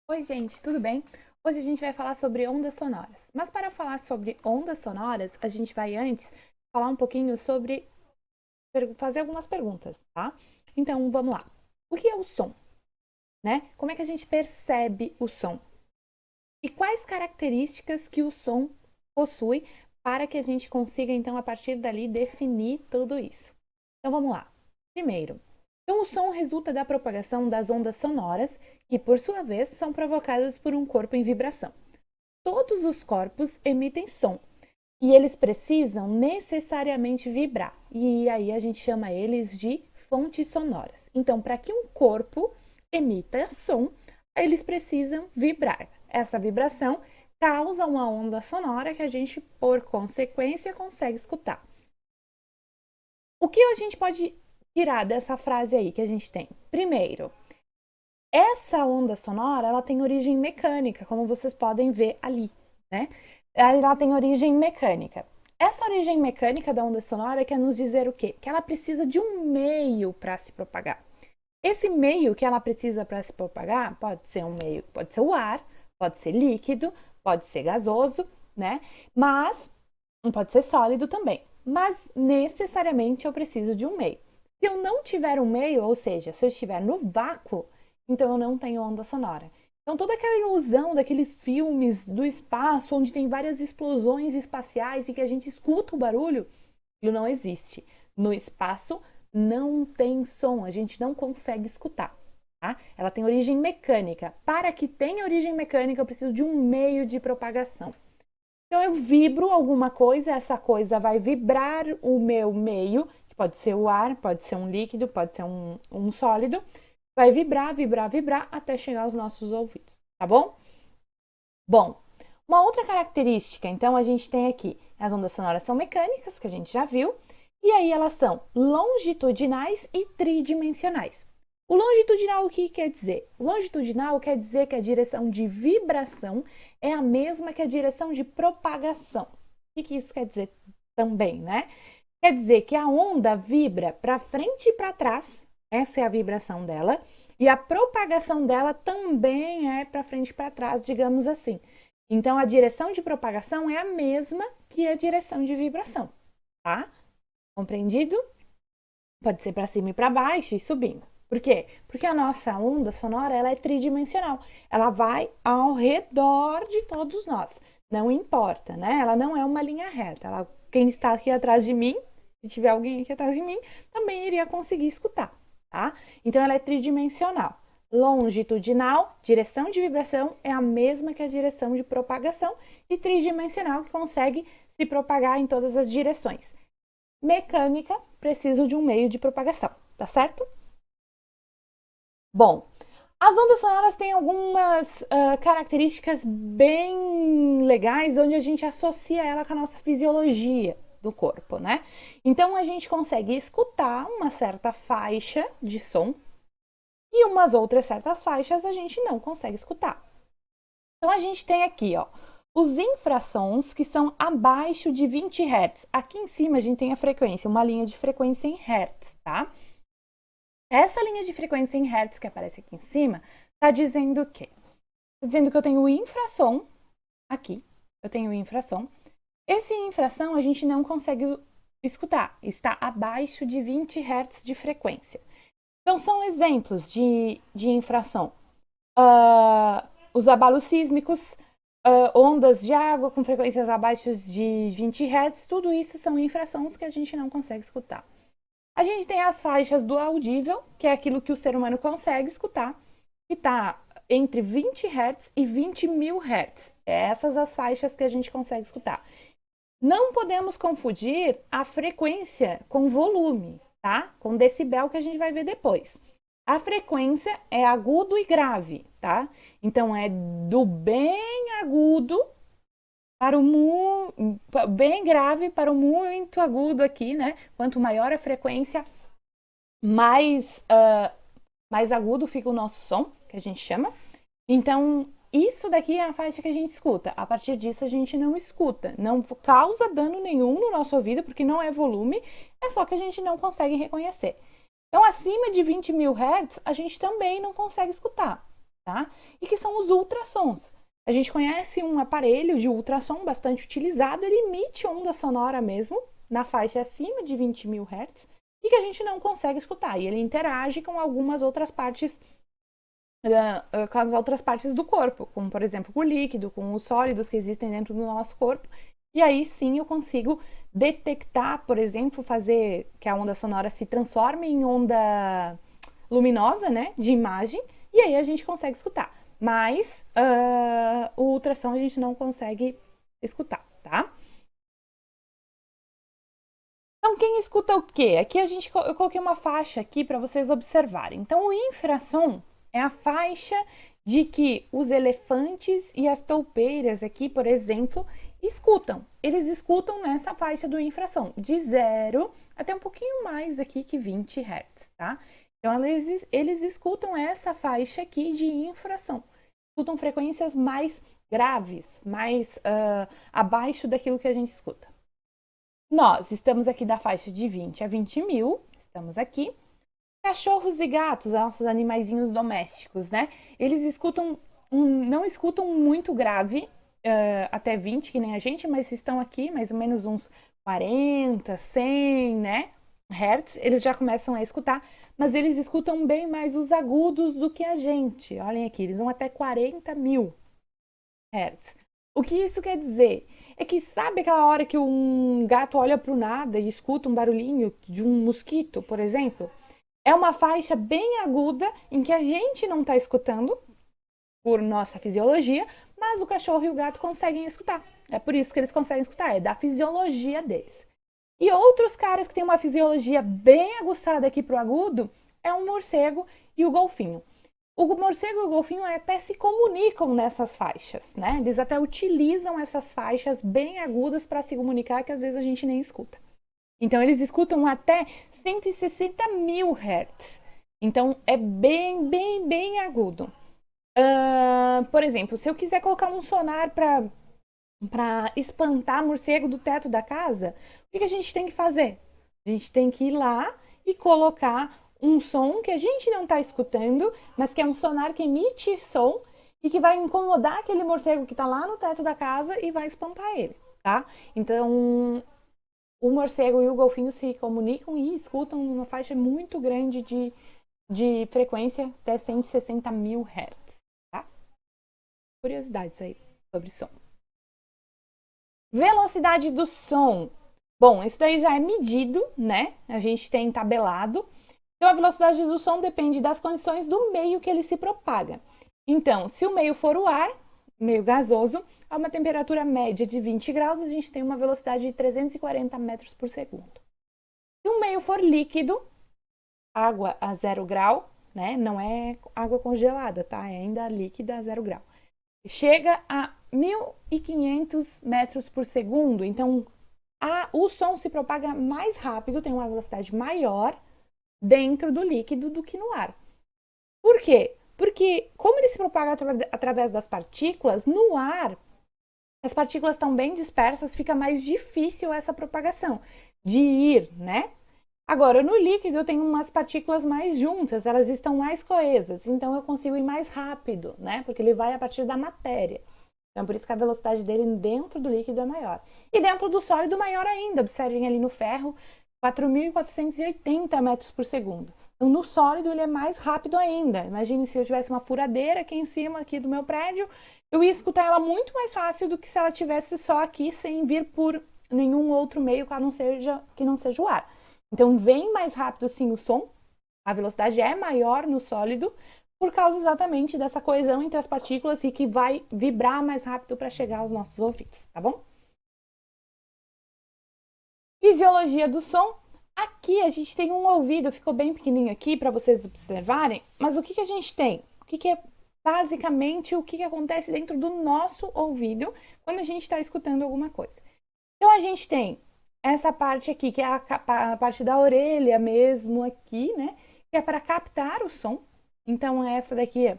Oi, gente, tudo bem? Hoje a gente vai falar sobre ondas sonoras. Mas para falar sobre ondas sonoras, a gente vai antes falar um pouquinho sobre fazer algumas perguntas, tá? Então, vamos lá. O que é o som, né? Como é que a gente percebe o som? E quais características que o som possui para que a gente consiga, então, a partir dali, definir tudo isso? Então, vamos lá. Primeiro, então, o som resulta da propagação das ondas sonoras, que, por sua vez, são provocadas por um corpo em vibração. Todos os corpos emitem som e eles precisam necessariamente vibrar. E aí a gente chama eles de fontes sonoras. Então, para que um corpo emita som, eles precisam vibrar. Essa vibração causa uma onda sonora que a gente, por consequência, consegue escutar. O que a gente pode tirar dessa frase aí que a gente tem? Primeiro, essa onda sonora, ela tem origem mecânica, como vocês podem ver ali, né? Ela tem origem mecânica. Essa origem mecânica da onda sonora quer nos dizer o quê? Que ela precisa de um meio para se propagar. Esse meio que ela precisa para se propagar pode ser um meio, pode ser o ar, pode ser líquido, pode ser gasoso, né? Mas pode ser sólido também. Mas necessariamente eu preciso de um meio. Se eu não tiver um meio, ou seja, se eu estiver no vácuo, então eu não tenho onda sonora. Então toda aquela ilusão daqueles filmes do espaço onde tem várias explosões espaciais e que a gente escuta o barulho, aquilo não existe. No espaço não tem som, a gente não consegue escutar. Tá? Ela tem origem mecânica. Para que tenha origem mecânica, eu preciso de um meio de propagação. Então eu vibro alguma coisa, essa coisa vai vibrar o meu meio, que pode ser o ar, pode ser um líquido, pode ser um sólido, vai vibrar, vibrar, vibrar até chegar aos nossos ouvidos, tá bom? Bom, uma outra característica, então, a gente tem aqui, as ondas sonoras são mecânicas, que a gente já viu, e aí elas são longitudinais e tridimensionais. O longitudinal o que quer dizer? O longitudinal quer dizer que a direção de vibração é a mesma que a direção de propagação. O que isso quer dizer também, né? Quer dizer que a onda vibra para frente e para trás, essa é a vibração dela, e a propagação dela também é para frente e para trás, digamos assim. Então a direção de propagação é a mesma que a direção de vibração, tá? Compreendido? Pode ser para cima e para baixo e subindo. Por quê? Porque a nossa onda sonora ela é tridimensional. Ela vai ao redor de todos nós. Não importa, né? Ela não é uma linha reta. Quem está aqui atrás de mim, se tiver alguém aqui atrás de mim, também iria conseguir escutar, tá? Então ela é tridimensional. Longitudinal, direção de vibração é a mesma que a direção de propagação, e tridimensional, que consegue se propagar em todas as direções. Mecânica, preciso de um meio de propagação, tá certo? Bom, as ondas sonoras têm algumas características bem legais, onde a gente associa ela com a nossa fisiologia do corpo, né? Então a gente consegue escutar uma certa faixa de som e umas outras certas faixas a gente não consegue escutar. Então a gente tem aqui, ó, os infrassons que são abaixo de 20 Hz. Aqui em cima a gente tem a frequência, uma linha de frequência em Hz, tá? Essa linha de frequência em Hertz que aparece aqui em cima está dizendo o quê? Está dizendo que eu tenho o infrassom aqui, eu tenho o infrassom. Esse infrassom a gente não consegue escutar, está abaixo de 20 Hz de frequência. Então são exemplos de infração. Os abalos sísmicos, ondas de água com frequências abaixo de 20 Hz, tudo isso são infrassons que a gente não consegue escutar. A gente tem as faixas do audível, que é aquilo que o ser humano consegue escutar, que está entre 20 Hz e 20 mil Hz. Essas as faixas que a gente consegue escutar. Não podemos confundir a frequência com volume, tá? Com decibel, que a gente vai ver depois. A frequência é agudo e grave, tá? Então é do bem agudo para o bem grave para o muito agudo aqui, né? Quanto maior a frequência, mais agudo fica o nosso som, que a gente chama. Então, isso daqui é a faixa que a gente escuta. A partir disso, a gente não escuta. Não causa dano nenhum no nosso ouvido, porque não é volume, é só que a gente não consegue reconhecer. Então, acima de 20 mil Hz, a gente também não consegue escutar. tá? E que são os ultrassons. A gente conhece um aparelho de ultrassom bastante utilizado, ele emite onda sonora mesmo, na faixa acima de 20.000 Hz, e que a gente não consegue escutar. E ele interage com algumas outras partes, com as outras partes do corpo, como por exemplo com o líquido, com os sólidos que existem dentro do nosso corpo. E aí sim eu consigo detectar, por exemplo, fazer que a onda sonora se transforme em onda luminosa, né, de imagem, e aí a gente consegue escutar. Mas o ultrassom a gente não consegue escutar, tá? Então, quem escuta o quê? Aqui eu coloquei uma faixa aqui para vocês observarem. Então, o infrassom é a faixa de que os elefantes e as toupeiras aqui, por exemplo, escutam. Eles escutam nessa faixa do infrassom, de 0 até um pouquinho mais aqui que 20 Hz, tá? Então, eles escutam essa faixa aqui de infração. Escutam frequências mais graves, mais abaixo daquilo que a gente escuta. Nós estamos aqui da faixa de 20 a 20.000, estamos aqui. Cachorros e gatos, nossos animaizinhos domésticos, né? Eles escutam, não escutam muito grave, até 20, que nem a gente, mas estão aqui mais ou menos uns 40, 100, né? Hertz, eles já começam a escutar, mas eles escutam bem mais os agudos do que a gente. Olhem aqui, eles vão até 40.000 Hertz. O que isso quer dizer? É que sabe aquela hora que um gato olha para o nada e escuta um barulhinho de um mosquito, por exemplo? É uma faixa bem aguda em que a gente não está escutando por nossa fisiologia, mas o cachorro e o gato conseguem escutar. É por isso que eles conseguem escutar, é da fisiologia deles. E outros caras que têm uma fisiologia bem aguçada aqui pro agudo é o morcego e o golfinho. O morcego e o golfinho até se comunicam nessas faixas, né? Eles até utilizam essas faixas bem agudas para se comunicar, que às vezes a gente nem escuta. Então, eles escutam até 160.000 Hz. Então, é bem, bem, bem agudo. Por exemplo, se eu quiser colocar um sonar para espantar morcego do teto da casa, o que a gente tem que fazer? A gente tem que ir lá e colocar um som que a gente não está escutando, mas que é um sonar que emite som e que vai incomodar aquele morcego que está lá no teto da casa e vai espantar ele, tá? Então, o morcego e o golfinho se comunicam e escutam numa faixa muito grande de frequência, até 160.000 Hz, tá? Curiosidades aí sobre som. Velocidade do som. Bom, isso daí já é medido, né? A gente tem tabelado. Então, a velocidade do som depende das condições do meio que ele se propaga. Então, se o meio for o ar, meio gasoso, a uma temperatura média de 20 graus, a gente tem uma velocidade de 340 metros por segundo. Se o meio for líquido, água a 0 grau, né? Não é água congelada, tá? É ainda líquida a 0 grau. Chega a 1.500 metros por segundo. Então, o som se propaga mais rápido, tem uma velocidade maior dentro do líquido do que no ar. Por quê? Porque, como ele se propaga através das partículas, no ar, as partículas estão bem dispersas, fica mais difícil essa propagação de ir, né? Agora, no líquido, eu tenho umas partículas mais juntas, elas estão mais coesas, então eu consigo ir mais rápido, né? Porque ele vai a partir da matéria. Então, por isso que a velocidade dele dentro do líquido é maior. E dentro do sólido, maior ainda. Observem ali no ferro, 4.480 metros por segundo. Então, no sólido, ele é mais rápido ainda. Imagine se eu tivesse uma furadeira aqui em cima aqui do meu prédio, eu ia escutar ela muito mais fácil do que se ela tivesse só aqui, sem vir por nenhum outro meio que não seja o ar. Então, vem mais rápido sim o som, a velocidade é maior no sólido, por causa exatamente dessa coesão entre as partículas e que vai vibrar mais rápido para chegar aos nossos ouvidos, tá bom? Fisiologia do som. Aqui a gente tem um ouvido, ficou bem pequenininho aqui para vocês observarem, mas o que a gente tem? O que é basicamente o que acontece dentro do nosso ouvido quando a gente está escutando alguma coisa? Então a gente tem essa parte aqui, que é a parte da orelha mesmo aqui, né? Que é para captar o som. Então essa daqui é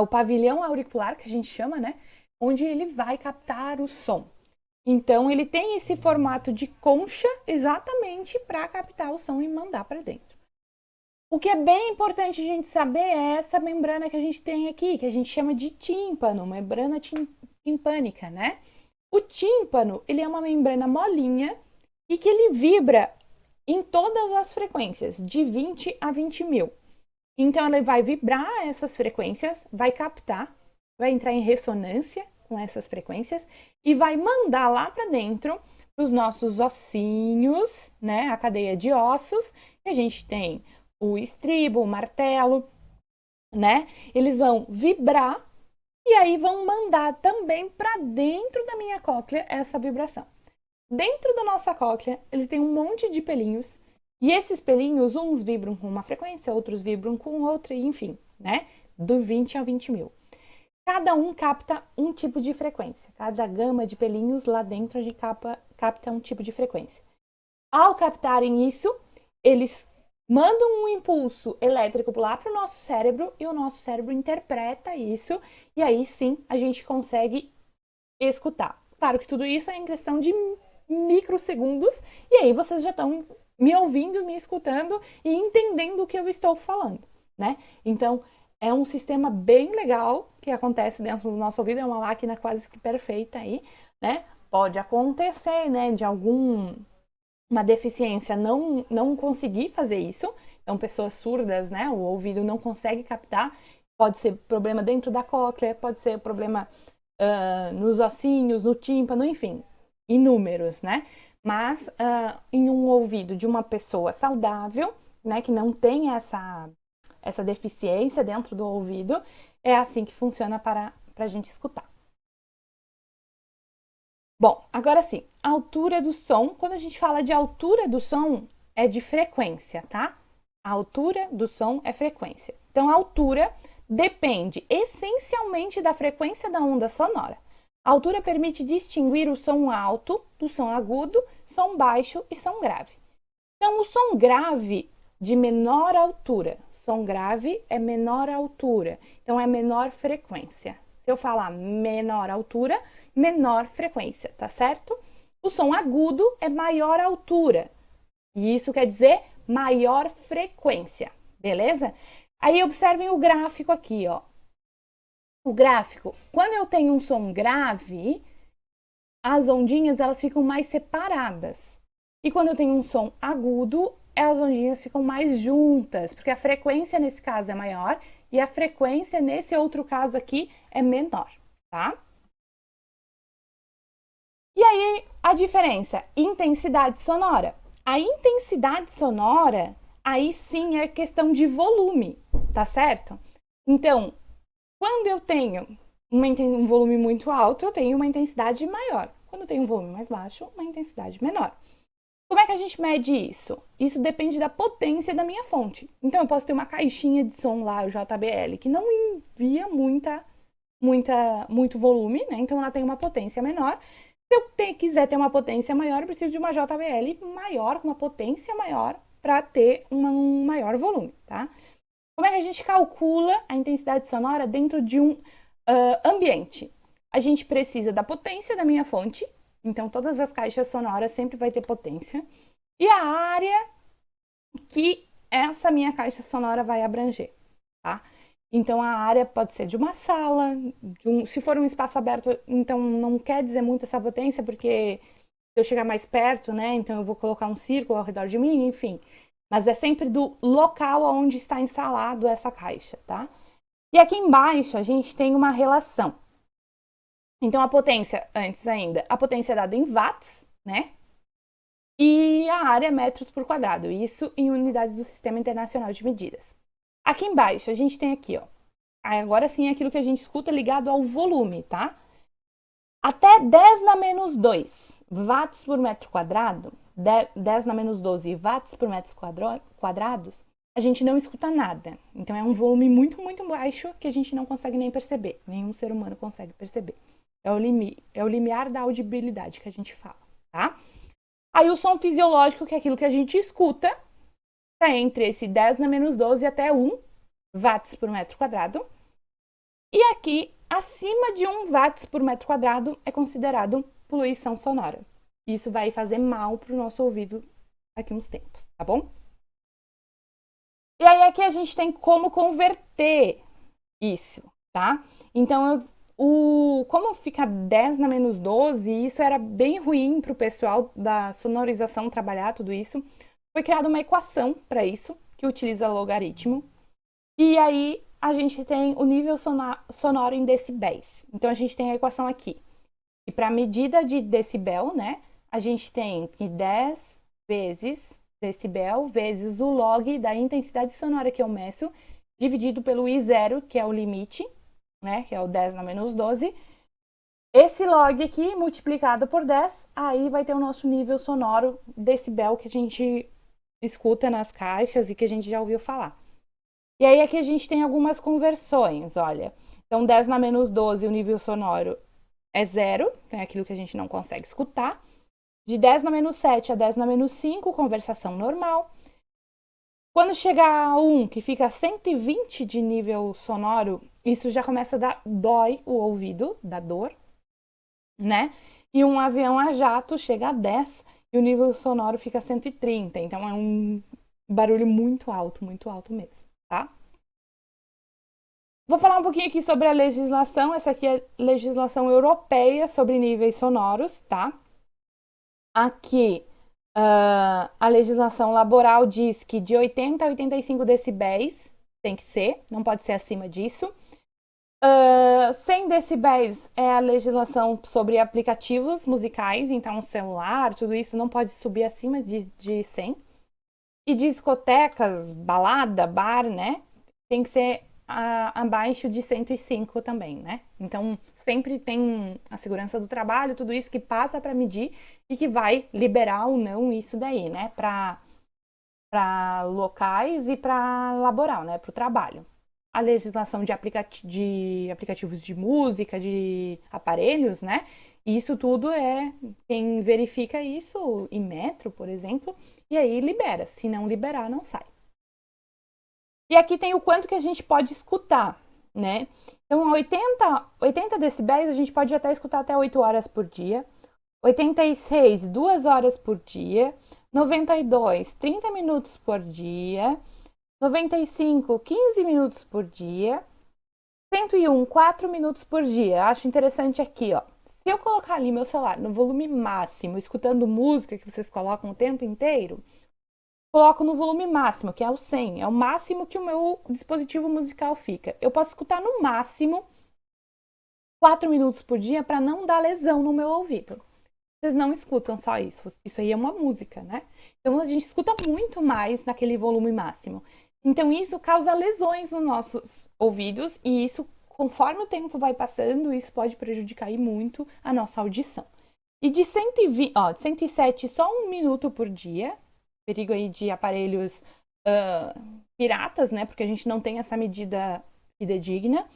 o pavilhão auricular, que a gente chama, né? Onde ele vai captar o som. Então, ele tem esse formato de concha exatamente para captar o som e mandar para dentro. O que é bem importante a gente saber é essa membrana que a gente tem aqui, que a gente chama de tímpano, membrana timpânica, né? O tímpano, ele é uma membrana molinha e que ele vibra em todas as frequências, de 20 a 20 mil. Então, ele vai vibrar essas frequências, vai captar, vai entrar em ressonância com essas frequências e vai mandar lá para dentro os nossos ossinhos, né? A cadeia de ossos, que a gente tem o estribo, o martelo, né? Eles vão vibrar e aí vão mandar também para dentro da minha cóclea essa vibração. Dentro da nossa cóclea, ele tem um monte de pelinhos e esses pelinhos, uns vibram com uma frequência, outros vibram com outra, enfim, né? Do 20 a 20 mil. Cada um capta um tipo de frequência. Cada gama de pelinhos lá dentro a gente capta um tipo de frequência. Ao captarem isso, eles mandam um impulso elétrico lá para o nosso cérebro e o nosso cérebro interpreta isso e aí sim a gente consegue escutar. Claro que tudo isso é em questão de microsegundos e aí vocês já estão me ouvindo, me escutando e entendendo o que eu estou falando, né? Então, é um sistema bem legal que acontece dentro do nosso ouvido, é uma máquina quase que perfeita aí, né? Pode acontecer, né, de uma deficiência não conseguir fazer isso. Então, pessoas surdas, né, o ouvido não consegue captar. Pode ser problema dentro da cóclea, pode ser problema nos ossinhos, no tímpano, enfim, inúmeros, né? Mas em um ouvido de uma pessoa saudável, né, que não tem essa deficiência dentro do ouvido, é assim que funciona para a gente escutar. Bom, agora sim, a altura do som. Quando a gente fala de altura do som, é de frequência, tá? A altura do som é frequência. Então, a altura depende essencialmente da frequência da onda sonora. A altura permite distinguir o som alto do som agudo, som baixo e som grave. Então, o som grave de menor altura. Som grave é menor altura, então é menor frequência. Se eu falar menor altura, menor frequência, tá certo? O som agudo é maior altura, e isso quer dizer maior frequência, beleza? Aí observem o gráfico aqui, ó. O gráfico, quando eu tenho um som grave, as ondinhas elas ficam mais separadas. E quando eu tenho um som agudo, as ondinhas ficam mais juntas, porque a frequência nesse caso é maior e a frequência nesse outro caso aqui é menor, tá? E aí a diferença, intensidade sonora. A intensidade sonora, aí sim é questão de volume, tá certo? Então, quando eu tenho um volume muito alto, eu tenho uma intensidade maior. Quando eu tenho um volume mais baixo, uma intensidade menor. Como é que a gente mede isso? Isso depende da potência da minha fonte. Então, eu posso ter uma caixinha de som lá, o JBL, que não envia muito volume, né? Então, ela tem uma potência menor. Se eu quiser ter uma potência maior, eu preciso de uma JBL maior, com uma potência maior, para ter um maior volume, tá? Como é que a gente calcula a intensidade sonora dentro de um ambiente? A gente precisa da potência da minha fonte, então todas as caixas sonoras sempre vai ter potência, e a área que essa minha caixa sonora vai abranger, tá? Então a área pode ser de uma sala, se for um espaço aberto, então não quer dizer muito essa potência, porque se eu chegar mais perto, né, então eu vou colocar um círculo ao redor de mim, enfim. Mas é sempre do local onde está instalado essa caixa, tá? E aqui embaixo a gente tem uma relação. Então a potência, antes ainda, a potência é dada em watts, né? E a área é metros por quadrado, isso em unidades do Sistema Internacional de Medidas. Aqui embaixo a gente tem aqui, ó. Agora sim é aquilo que a gente escuta ligado ao volume, tá? Até 10 na menos 2 watts por metro quadrado, 10 na menos 12 watts por metros quadrados, a gente não escuta nada. Então é um volume muito, muito baixo que a gente não consegue nem perceber. Nenhum ser humano consegue perceber. É o limiar da audibilidade que a gente fala, tá? Aí o som fisiológico, que é aquilo que a gente escuta, tá entre esse 10 na menos 12 até 1 watts por metro quadrado. E aqui, acima de 1 watts por metro quadrado, é considerado poluição sonora. Isso vai fazer mal para o nosso ouvido daqui uns tempos, tá bom? E aí aqui a gente tem como converter isso, tá? Então, como fica 10 na menos 12, isso era bem ruim para o pessoal da sonorização trabalhar tudo isso. Foi criada uma equação para isso, que utiliza logaritmo. E aí a gente tem o nível sonoro em decibéis. Então a gente tem a equação aqui. E para medida de decibel, né, a gente tem que 10 vezes decibel vezes o log da intensidade sonora que eu meço, dividido pelo I0, que é o limite, né, que é o 10 na menos 12. Esse log aqui multiplicado por 10, aí vai ter o nosso nível sonoro decibel que a gente escuta nas caixas e que a gente já ouviu falar. E aí aqui a gente tem algumas conversões, olha. Então 10 na menos 12, o nível sonoro é 0, é aquilo que a gente não consegue escutar. De 10 na menos 7 a 10 na menos 5, conversação normal. Quando chegar a 1, que fica a 120 de nível sonoro, isso já começa a dar dói o ouvido, dá dor, né? E um avião a jato chega a 10 e o nível sonoro fica a 130. Então é um barulho muito alto mesmo, tá? Vou falar um pouquinho aqui sobre a legislação. Essa aqui é a legislação europeia sobre níveis sonoros, tá? Aqui, a legislação laboral diz que de 80 a 85 decibéis tem que ser, não pode ser acima disso. 100 decibéis é a legislação sobre aplicativos musicais, então celular, tudo isso não pode subir acima de 100. E discotecas, balada, bar, né? Tem que ser abaixo de 105 também, né? Então, sempre tem a segurança do trabalho, tudo isso que passa para medir e que vai liberar ou não isso daí, né? Para locais e para laboral, né? Para o trabalho. A legislação de aplicativos de música, de aparelhos, né? Isso tudo é quem verifica isso, Inmetro, por exemplo, e aí libera. Se não liberar, não sai. E aqui tem o quanto que a gente pode escutar, né? Então, 80 decibéis a gente pode até escutar até 8 horas por dia. 86, 2 horas por dia. 92, 30 minutos por dia. 95, 15 minutos por dia. 101, 4 minutos por dia. Acho interessante aqui, ó. Se eu colocar ali meu celular no volume máximo, escutando música que vocês colocam o tempo inteiro, coloco no volume máximo, que é o 100. É o máximo que o meu dispositivo musical fica. Eu posso escutar no máximo 4 minutos por dia para não dar lesão no meu ouvido. Vocês não escutam só isso. Isso aí é uma música, né? Então a gente escuta muito mais naquele volume máximo. Então isso causa lesões nos nossos ouvidos e isso, conforme o tempo vai passando, isso pode prejudicar muito a nossa audição. E de 120, de 107, só 1 minuto por dia. Perigo aí de aparelhos piratas, né? Porque a gente não tem essa medida fidedigna.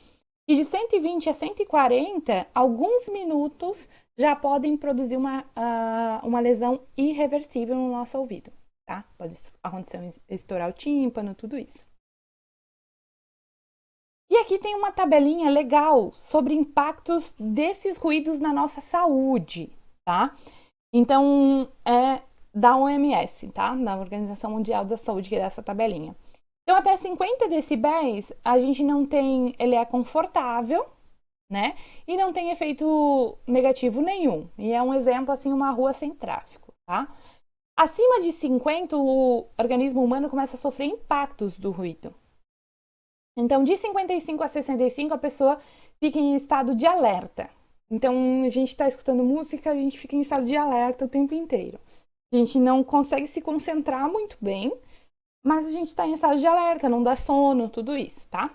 E de 120 a 140, alguns minutos já podem produzir uma lesão irreversível no nosso ouvido, tá? Pode acontecer estourar o tímpano, tudo isso. E aqui tem uma tabelinha legal sobre impactos desses ruídos na nossa saúde, tá? Então, é da OMS, tá? Da Organização Mundial da Saúde, que é essa tabelinha. Então, até 50 decibéis, a gente não tem... Ele é confortável, né? E não tem efeito negativo nenhum. E é um exemplo, assim, uma rua sem tráfego, tá? Acima de 50, o organismo humano começa a sofrer impactos do ruído. Então, de 55 a 65, a pessoa fica em estado de alerta. Então, a gente está escutando música, a gente fica em estado de alerta o tempo inteiro. A gente não consegue se concentrar muito bem, mas a gente está em estado de alerta, não dá sono, tudo isso, tá?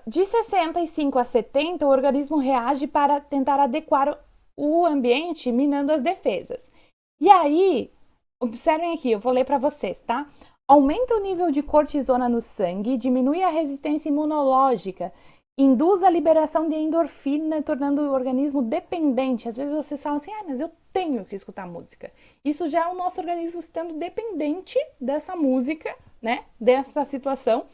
De 65 a 70, o organismo reage para tentar adequar o ambiente, minando as defesas. E aí, observem aqui, eu vou ler para vocês, tá? Aumenta o nível de cortisona no sangue, diminui a resistência imunológica, induz a liberação de endorfina, tornando o organismo dependente. Às vezes vocês falam assim, mas eu tenho que escutar música. Isso já é o nosso organismo estando dependente dessa música, né? Dessa situação,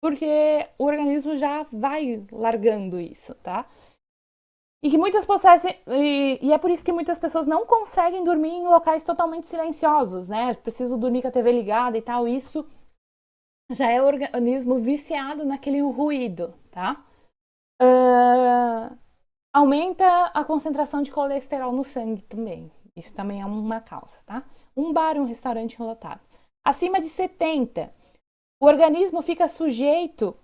porque o organismo já vai largando isso, tá? E que muitas pessoas, e é por isso que muitas pessoas não conseguem dormir em locais totalmente silenciosos, né? Preciso dormir com a TV ligada e tal. Isso já é o organismo viciado naquele ruído, tá? Aumenta a concentração de colesterol no sangue também. Isso também é uma causa, tá? Um bar, um restaurante lotado. Acima de 70, o organismo fica sujeito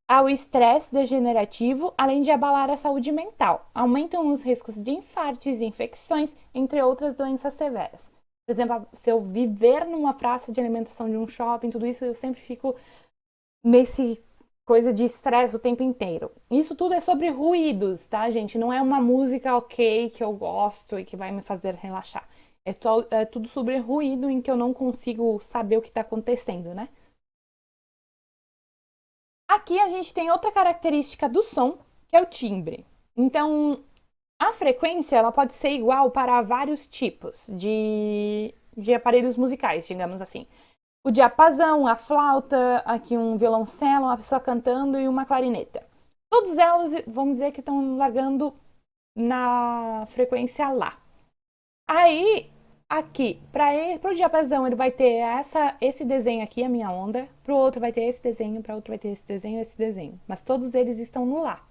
ao estresse degenerativo, além de abalar a saúde mental. Aumentam os riscos de infartos, infecções, entre outras doenças severas. Por exemplo, se eu viver numa praça de alimentação de um shopping, tudo isso, eu sempre fico nesse coisa de estresse o tempo inteiro. Isso tudo é sobre ruídos, tá, gente? Não é uma música ok que eu gosto e que vai me fazer relaxar. É tudo sobre ruído em que eu não consigo saber o que está acontecendo, né? Aqui a gente tem outra característica do som, que é o timbre. Então, a frequência ela pode ser igual para vários tipos de aparelhos musicais, digamos assim. O diapasão, a flauta, aqui um violoncelo, uma pessoa cantando e uma clarineta. Todos elas, vamos dizer que estão largando na frequência Lá. Aí, aqui, para o diapasão, ele vai ter esse desenho aqui, a minha onda. Para o outro vai ter esse desenho, para o outro vai ter esse desenho, esse desenho. Mas todos eles estão no Lá.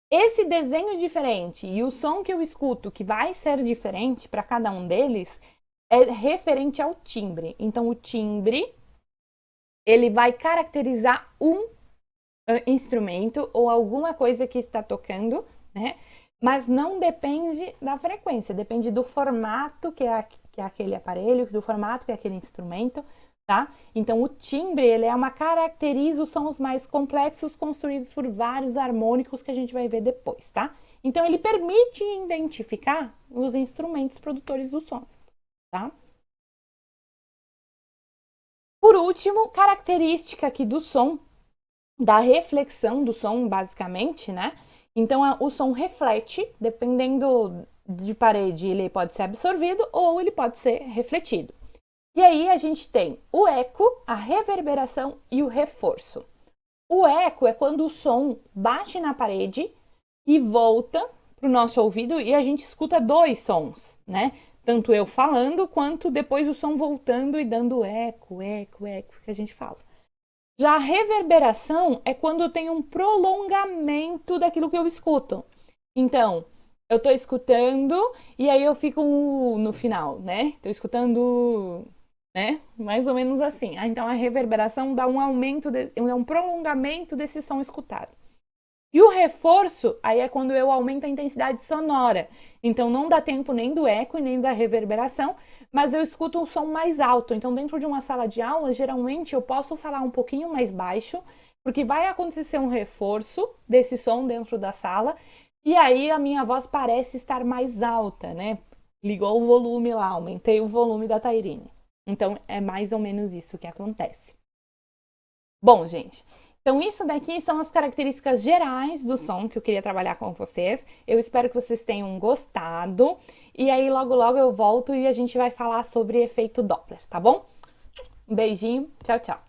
Esse desenho diferente e o som que eu escuto, que vai ser diferente para cada um deles, é referente ao timbre. Então, o timbre, ele vai caracterizar um instrumento ou alguma coisa que está tocando, né? Mas não depende da frequência, depende do formato que é aquele aparelho, do formato que é aquele instrumento, tá? Então, o timbre, ele é uma caracteriza os sons mais complexos construídos por vários harmônicos que a gente vai ver depois, tá? Então, ele permite identificar os instrumentos produtores do som, tá? Por último, característica aqui do som, da reflexão do som, basicamente, né? Então, o som reflete, dependendo de parede, ele pode ser absorvido ou ele pode ser refletido. E aí a gente tem o eco, a reverberação e o reforço. O eco é quando o som bate na parede e volta para o nosso ouvido e a gente escuta dois sons, né? Tanto eu falando quanto depois o som voltando e dando eco, eco, eco, que a gente fala. Já a reverberação é quando tem um prolongamento daquilo que eu escuto. Então, eu estou escutando e aí eu fico no final, né? Estou escutando, né? Mais ou menos assim. Então, a reverberação dá um aumento, um prolongamento desse som escutado. E o reforço, aí é quando eu aumento a intensidade sonora. Então, não dá tempo nem do eco e nem da reverberação, mas eu escuto um som mais alto. Então, dentro de uma sala de aula, geralmente eu posso falar um pouquinho mais baixo, porque vai acontecer um reforço desse som dentro da sala, e aí a minha voz parece estar mais alta, né? Ligou o volume lá, aumentei o volume da Tairine. Então, é mais ou menos isso que acontece. Bom, gente, então isso daqui são as características gerais do som que eu queria trabalhar com vocês. Eu espero que vocês tenham gostado. E aí, logo, logo eu volto e a gente vai falar sobre efeito Doppler, tá bom? Um beijinho, tchau, tchau.